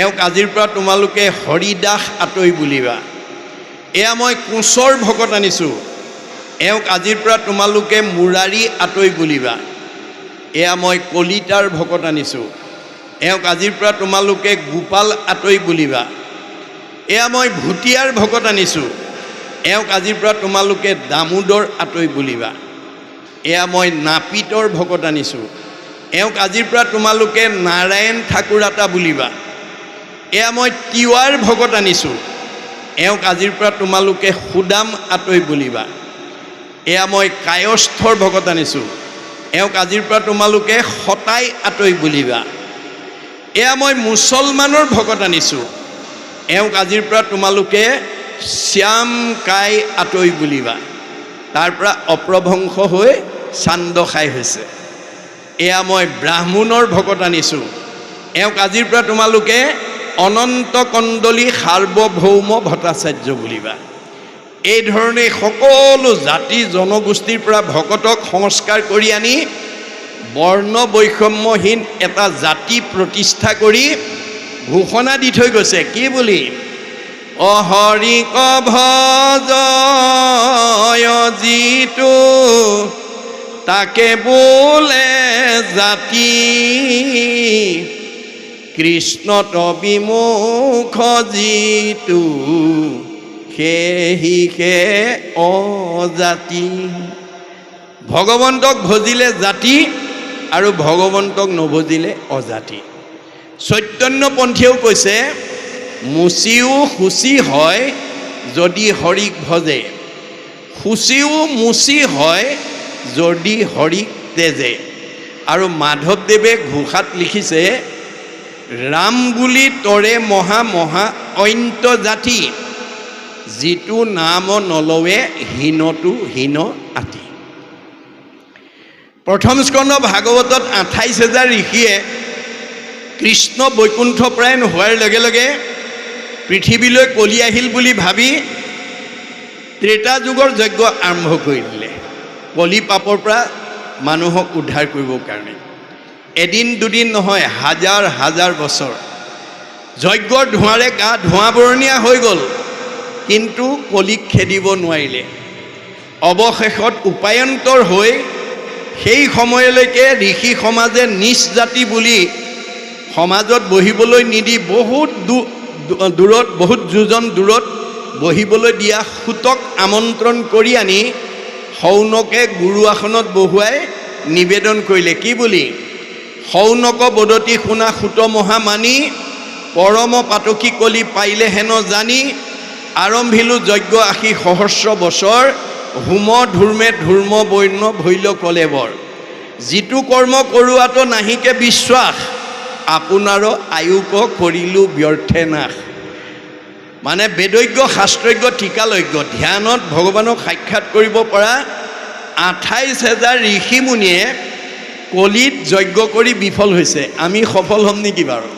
A: এওঁক আজিৰ পৰা তোমালোকে হৰিদাস আতৈ বুলিবা। এয়া মই কোঁচৰ ভকত আনিছোঁ। এওঁক আজিৰ পৰা তোমালোকে মুৰাৰী আতৈ বুলিবা। এয়া মই কলিতাৰ ভকত আনিছোঁ। এওঁক আজিৰ পৰা তোমালোকে গোপাল আতৈ বুলিবা। এয়া মই ভুটীয়াৰ ভকত আনিছোঁ। এওঁক আজিৰ পৰা তোমালোকে দামোদৰ আতৈ বুলিবা। এয়া মই নাপিতৰ ভকত আনিছোঁ। এওঁক আজিৰ পৰা তোমালোকে নাৰায়ণ ঠাকুৰ আতা বুলিবা। এয়া মই তিৱাৰ ভকত আনিছোঁ। এওঁক আজিৰ পৰা তোমালোকে সুদাম আতৈ বুলিবা। এয়া মই কায়স্থৰ ভকত আনিছোঁ। এওঁক আজিৰ পৰা তোমালোকে সতাই আতৈ বুলিবা। এয়া মই মুছলমানৰ ভকত আনিছোঁ। এওঁক আজিৰ পৰা তোমালোকে শ্যাম কাই আতৈ বুলিবা। তাৰ পৰা অপ্ৰভংশ হৈ চান্দখাই হৈছে। এয়া মই ব্ৰাহ্মণৰ ভকত আনিছোঁ। এওঁক আজিৰ পৰা তোমালোকে অনন্ত কণ্ডলী সাৰ্বভৌম ভট্টাচাৰ্য বুলিবা। এই ধৰণে সকলো জাতি জনগোষ্ঠীৰ পৰা ভকতক সংস্কাৰ কৰি আনি বৰ্ণ বৈষম্যহীন এটা জাতি প্ৰতিষ্ঠা কৰি ঘোষণা দি থৈ গৈছে। কি বুলি? অহৰিক ভজয় যিটো তাকে বোলে জাতি, কৃষ্ণত বিমুখ যিটো সেহিহে অজাতি। ভগৱন্তক ভজিলে জাতি আৰু ভগৱন্তক নভজিলে অজাতি। চৈতন্যপন্থীয়েও কৈছে, মুচিও শুচি হয় যদি হৰিক ভজে, শুচিও মুচি হয় যদি হৰিক তেজে। আৰু মাধৱদেৱে ঘোষাত লিখিছে, ৰাম বুলি তৰে মহা মহা অন্ত জাতি, যিটো নাম নলৱে হীনতো হীন আতি। প্ৰথম স্কন্ধ ভাগৱতত 28,000 ঋষিয়ে কৃষ্ণ বৈকুণ্ঠপ্ৰায়ণ হোৱাৰ লগে লগে পৃথিৱীলৈ কলি আহিল বুলি ভাবি ত্ৰেতা যুগৰ যজ্ঞ আৰম্ভ কৰি দিলে, কলি পাপৰ পৰা মানুহক উদ্ধাৰ কৰিবৰ কাৰণে। এদিন দুদিন নহয়, হাজাৰ হাজাৰ বছৰ যজ্ঞৰ ধোঁৱাৰে গা ধোঁৱা বৰণীয়া হৈ গ'ল, কিন্তু কলিক খেদিব নোৱাৰিলে। অৱশেষত উপায়ন্তৰ হৈ সেই সময়লৈকে ঋষি সমাজে নিজ জাতি বুলি সমাজত বহিবলৈ নিদি বহুত দূৰত, বহুত যোজন দূৰত বহিবলৈ দিয়া সূতক আমন্ত্ৰণ কৰি আনি শৌনকে গুৰু আসনত বহুৱাই নিবেদন কৰিলে। কি বুলি? শৌনক বদতি শুনা সূত মহামানী, পৰম পাতকী কলি পাইলে হেন জানি, আৰম্ভিলো যজ্ঞ 80 সহস্ৰ বছৰ, হোম ধূৰ্মে ধূৰ্ম বৈন্য ভৈল কলেবৰ, যিটো কৰ্ম কৰোৱাতো নাহিকে বিশ্বাস, আপোনাৰো আয়ুক কৰিলো ব্যৰ্থে নাশ। মানে বেদজ্ঞ শাস্ত্ৰজ্ঞ টিকালজ্ঞ ধ্যানত ভগৱানক সাক্ষাৎ কৰিব পৰা 28,000 ঋষিমুনিয়ে কলিত যজ্ঞ কৰি বিফল হৈছে। আমি সফল হ'ম নেকি বাৰু?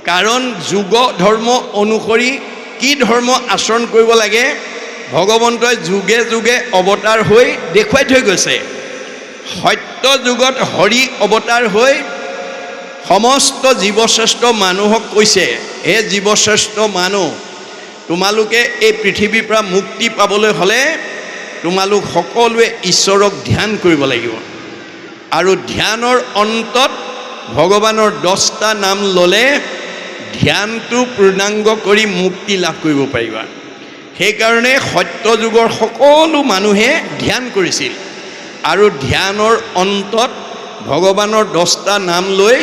A: কাৰণ যুগ ধৰ্ম অনুসৰি কি ধৰ্ম আচৰণ কৰিব লাগে ভগৱন্তই যুগে যুগে অৱতাৰ হৈ দেখুৱাই থৈ গৈছে। সত্য যুগত হৰি অৱতাৰ হৈ সমস্ত জীৱশ্ৰেষ্ঠ মানুহক কৈছে, হে জীৱশ্ৰেষ্ঠ মানুহ, তোমালোকে এই পৃথিৱীৰ পৰা মুক্তি পাবলৈ হ'লে তোমালোক সকলোৱে ঈশ্বৰক ধ্যান কৰিব লাগিব। আৰু ধ্যানৰ অন্তত ভগৱানৰ 10টা নাম ল'লে ধ্যানটো পূৰ্ণাংগ কৰি মুক্তি লাভ কৰিব পাৰিবা। সেইকাৰণে সত্য যুগৰ সকলো মানুহে ধ্যান কৰিছিল আৰু ধ্যানৰ অন্তত ভগৱানৰ 10টা নাম লৈ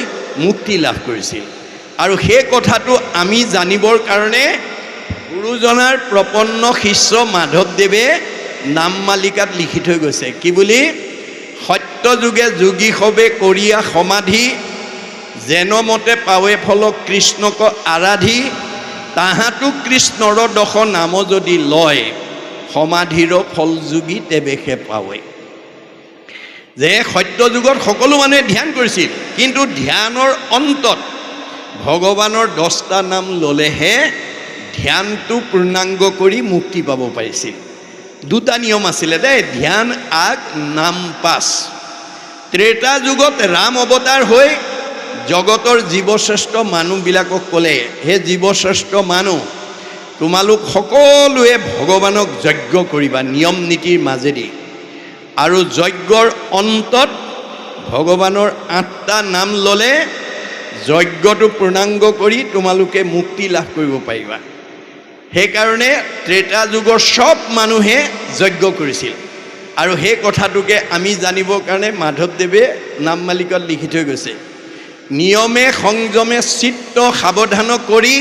A: মুক্তি লাভ কৰিছিল। আৰু সেই কথাটো আমি জানিবৰ কাৰণে গুৰুজনাৰ প্ৰপন্ন শিষ্য মাধৱদেৱে নাম মালিকাত লিখি থৈ গৈছে। কি বুলি? সত্য যুগে যোগী সবে কৰিয়া সমাধি, যেন মতে পাৱে ফল কৃষ্ণক আৰাধি, তাহাঁতো কৃষ্ণৰ 10 নাম যদি লয়, সমাধিৰ ফল যোগী তেবেশে পাৱে। যে সত্য যুগত সকলো মানুহে ধ্যান কৰিছিল, কিন্তু ধ্যানৰ অন্তত ভগৱানৰ 10টা নাম ল'লেহে ধ্যানটো পূৰ্ণাংগ কৰি মুক্তি পাব পাৰিছিল। 2টা নিয়ম আছিলে দেই, ধ্যান আগ নাম পাছ। ত্ৰেতা যুগত ৰাম অৱতাৰ হৈ জগতৰ জীৱশ্ৰেষ্ঠ মানুহবিলাকক ক'লে, হে জীৱশ্ৰেষ্ঠ মানুহ, তোমালোক সকলোৱে ভগৱানক যজ্ঞ কৰিবা নিয়ম নীতিৰ মাজেদি। আৰু যজ্ঞৰ অন্তত ভগৱানৰ 8টা নাম ল'লে যজ্ঞটো পূৰ্ণাংগ কৰি তোমালোকে মুক্তি লাভ কৰিব পাৰিবা। সেইকাৰণে ত্ৰেতা যুগৰ চব মানুহে যজ্ঞ কৰিছিল। আৰু সেই কথাটোকে আমি জানিবৰ কাৰণে মাধৱদেৱে নাম মালিকত লিখি থৈ গৈছে, নিয়মে সংযমে চিত্ত সাৱধান কৰি,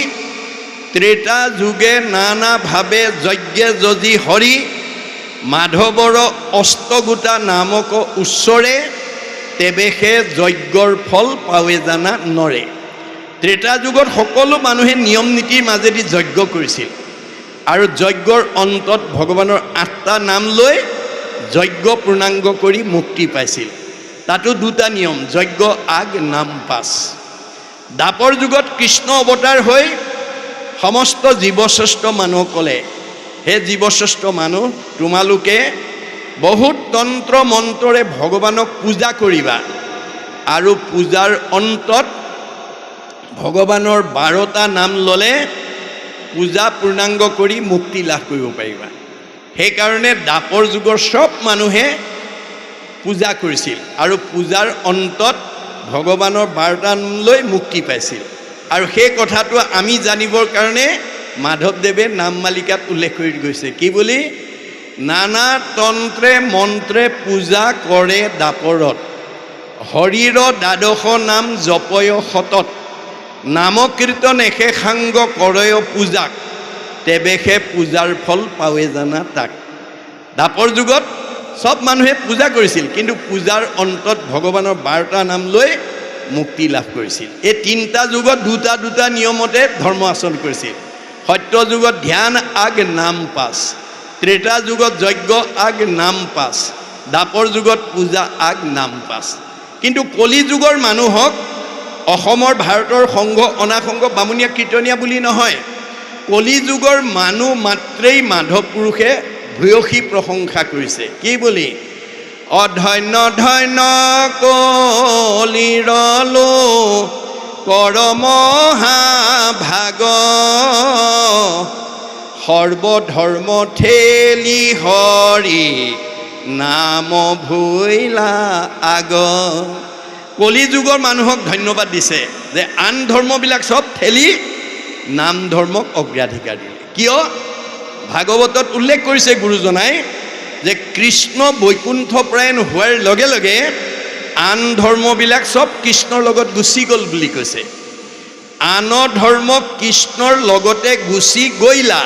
A: ত্ৰেতা যুগে নানা ভাৱে যজ্ঞে যজি হৰি, মাধৱৰ অষ্টগোটা নামক উচ্চৰে, তেবেশে যজ্ঞৰ ফল পাৱে জানা নৰে। ত্ৰেতা যুগত সকলো মানুহে নিয়ম নীতিৰ মাজেদি যজ্ঞ কৰিছিল আৰু যজ্ঞৰ অন্তত ভগৱানৰ 8টা নাম লৈ যজ্ঞ পূৰ্ণাংগ কৰি মুক্তি পাইছিল। তাতো 2টা নিয়ম, যজ্ঞ আগ নাম পাছ। দাপৰ যুগত কৃষ্ণ অৱতাৰ হৈ সমস্ত জীৱশ্ৰেষ্ঠ মানুহক ক'লে, হে জীৱশ্ৰেষ্ঠ মানুহ, তোমালোকে বহুত তন্ত্ৰ মন্ত্ৰৰে ভগৱানক পূজা কৰিবা আৰু পূজাৰ অন্তত ভগৱানৰ 12টা নাম ল'লে পূজা পূৰ্ণাংগ কৰি মুক্তি লাভ কৰিব পাৰিবা। সেইকাৰণে দাপৰ যুগৰ চব মানুহে পূজা কৰিছিল আৰু পূজাৰ অন্তত ভগৱানৰ 12টা নাম লৈ মুক্তি পাইছিল। আৰু সেই কথাটো আমি জানিবৰ কাৰণে মাধৱদেৱে নাম মালিকাত উল্লেখ কৰি গৈছে। কি বুলি? নানা তন্ত্ৰে মন্ত্ৰে পূজা কৰে দাপৰত, হৰিৰ 12 নাম জপয় সতত, নাম কীৰ্তন এশেষাংগ কৰয় পূজাক, তেবেশে পূজাৰ ফল পাৱে জানা তাক। দাপৰ যুগত চব মানুহে পূজা কৰিছিল, কিন্তু পূজাৰ অন্তত ভগৱানৰ 12টা নাম লৈ মুক্তি লাভ কৰিছিল। এই 3টা যুগত 2টা নিয়মতে ধৰ্ম আচৰণ কৰিছিল। সত্য যুগত ধ্যান আগ নাম পাছ, ত্ৰেতা যুগত যজ্ঞ আগ নাম পাছ, দাপৰ যুগত পূজা আগ নাম পাছ। কিন্তু কলি যুগৰ মানুহক অসমৰ ভাৰতৰ সংঘ অনাসংঘ বামুণীয়া কীৰ্তনীয়া বুলি নহয়, কলি যুগৰ মানুহ মাত্ৰেই মাধৱ পুৰুষে ভূয়সী প্ৰশংসা কৰিছে। কি বুলি? অধন্য ধন্য কলিৰলো কৰমহাভাগ, সৰ্বধৰ্ম ঠেলি হৰি নাম ভৈলা আগ। কলি যুগৰ মানুহক ধন্যবাদ দিছে যে আন ধৰ্মবিলাক চব ঠেলি নাম ধৰ্মক অগ্ৰাধিকাৰ দিলে। কিয়? ভাগৱতত উল্লেখ কৰিছে গুৰুজনাই যে কৃষ্ণ বৈকুণ্ঠ প্ৰায়ণ হোৱাৰ লগে লগে আন ধৰ্মবিলাক চব কৃষ্ণৰ লগত গুচি গ'ল বুলি কৈছে। আন ধৰ্ম কৃষ্ণৰ লগতে গুচি গৈলা,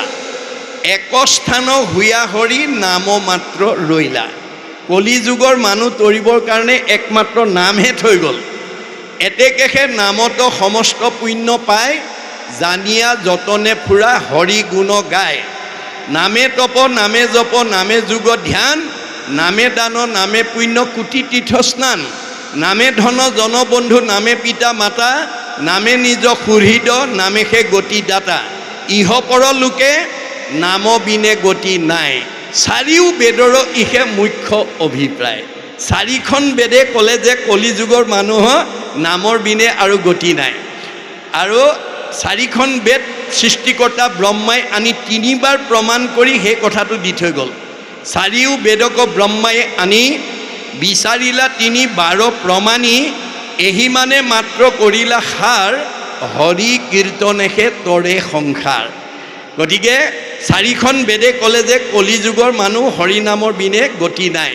A: একস্থান হুয়া হৰি নাম মাত্ৰ ৰৈলা। কলি যুগৰ মানুহ তৰিবৰ কাৰণে একমাত্ৰ নামহে থৈ গ'ল। এতেকেহে নামত সমস্ত পুণ্য পায়, জানিয়া যতনে ফুৰা হৰি গুণ গায়। নামে তপ নামে জপ নামে যুগ ধ্যান, নামে দান নামে পুণ্য কোটি তীৰ্থ স্নান নামে ধন জনবন্ধু নামে পিতা মাতা নামে নিজ সুহৃদ নামে সে গতি দাতা ইহ পৰ লোকে নাম বিনে গতি নাই চাৰিও বেদৰ ইহে মুখ্য অভিপ্ৰায় চাৰিখন বেদে ক'লে যে কলি যুগৰ মানুহৰ নামৰ বিনে আৰু গতি নাই আৰু চাৰিখন বেদ সৃষ্টিকৰ্তা ব্ৰহ্মাই আনি তিনিবাৰ প্ৰমাণ কৰি সেই কথাটো দি থৈ গ'ল চাৰিও বেদক ব্ৰহ্মাই আনি বিচাৰিলা তিনি বাৰ প্ৰমাণী এহি মানে মাত্ৰ কৰিলা সাৰ হৰি কীৰ্তনেহে তৰে সংসাৰ গতিকে চাৰিখন বেদে ক'লে যে কলি যুগৰ মানুহ হৰি নামৰ বিনে গতি নাই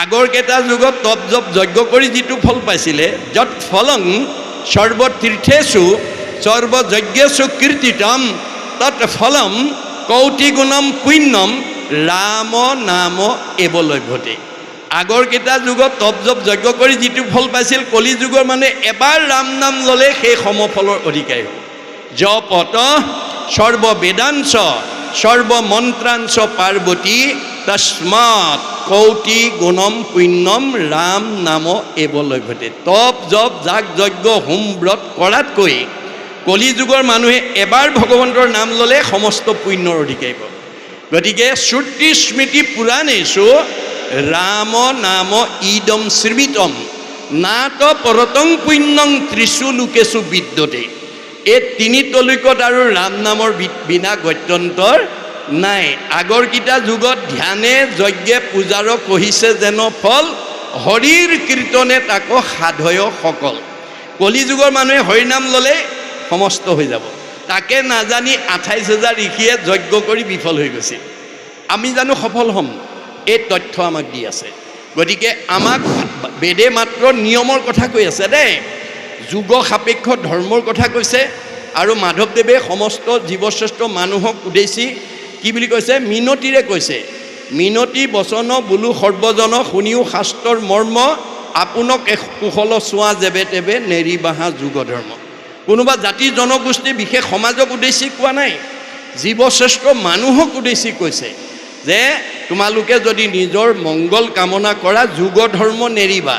A: আগৰ কেইটা যুগত তপ জপ যজ্ঞ কৰি যিটো ফল পাইছিলে যত ফলং সৰ্বতীৰ্থেষু সৰ্বযজ্ঞেষু কীৰ্তিতম তৎ ফলম কৌটিগুণম পুণ্যম ৰাম নাম এব লভ্যতে আগৰ কেইটা যুগত তপ জপ যজ্ঞ কৰি যিটো ফল পাইছিল কলি যুগৰ মানে এবাৰ ৰাম নাম ল'লে সেই সমফলৰ অধিকাৰী হ'ব জপত সৰ্ববেদাংশ সৰ্বমন্ত্ৰাংশ পাৰ্বতী তস্মাৎ কৌটি গুণম পুণ্যম ৰাম নাম এব লভ্যতে তপ জপ যাগ যজ্ঞ হোম ব্ৰত কৰাতকৈ কলি যুগৰ মানুহে এবাৰ ভগৱন্তৰ নাম ল'লে সমস্ত পুণ্যৰ অধিকাৰী হ'ব গতিকে শ্ৰুতি স্মৃতি পুৰাণেষু ৰাম নাম ইদম শ্ৰীবিতম নাত পৰতং পুণ্যং ত্ৰিশু লোকেষু বিদ্যতে এই তিনি তলিকত আৰু ৰাম নামৰ বিনা গত্যন্তৰ নাই আগৰ কেইটা যুগত ধ্যানে যজ্ঞে পূজাৰ কহিছে যেন ফল হৰিৰ কীৰ্তনে তাকো সাধয় সকল কলি যুগৰ মানুহে হৰিনাম ল'লে সমস্ত হৈ যাব তাকে নাজানি 28,000 ঋষিয়ে যজ্ঞ কৰি বিফল হৈ গৈছিল আমি জানো সফল হ'ম এই তথ্য আমাক দি আছে গতিকে আমাক বেদে মাত্ৰ নিয়মৰ কথা কৈ আছে দেই যুগ সাপেক্ষ ধৰ্মৰ কথা কৈছে আৰু মাধৱদেৱে সমস্ত জীৱশ্ৰেষ্ঠ মানুহক উদ্দেশ্যি কি বুলি কৈছে মিনতিৰে কৈছে মিনতি বচন বোলো সৰ্বজন শুনিও শাস্ত্ৰৰ মৰ্ম আপোনাক কুশল চোৱা যেবে তেবে নেৰিবাহা যুগ ধৰ্ম কোনোবা জাতি জনগোষ্ঠী বিশেষ সমাজক উদ্দেশ্যি কোৱা নাই জীৱশ্ৰেষ্ঠ মানুহক উদ্দেশ্যি কৈছে যে তোমালোকে যদি নিজৰ মংগল কামনা কৰা যুগ ধৰ্ম নেৰিবা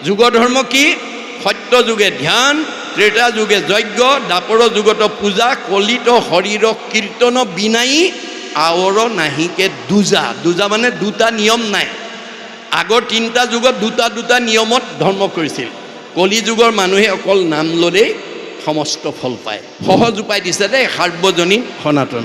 A: যুগ ধৰ্ম কি সত্য যুগে ধ্যান ত্ৰেতা যুগে যজ্ঞ দাপৰ যুগত পূজা কলিত শৰীৰ কীৰ্তন বিনাই আৱৰ নাহিকে দুজা মানে দুটা নিয়ম নাই আগৰ তিনিটা যুগত দুটা নিয়মত ধৰ্ম কৰিছিল কলি যুগৰ মানুহে অকল নাম ল'লেই সমস্ত ফল পায় সহজ উপায় দিছে দেই সাৰ্বজনীন সনাতন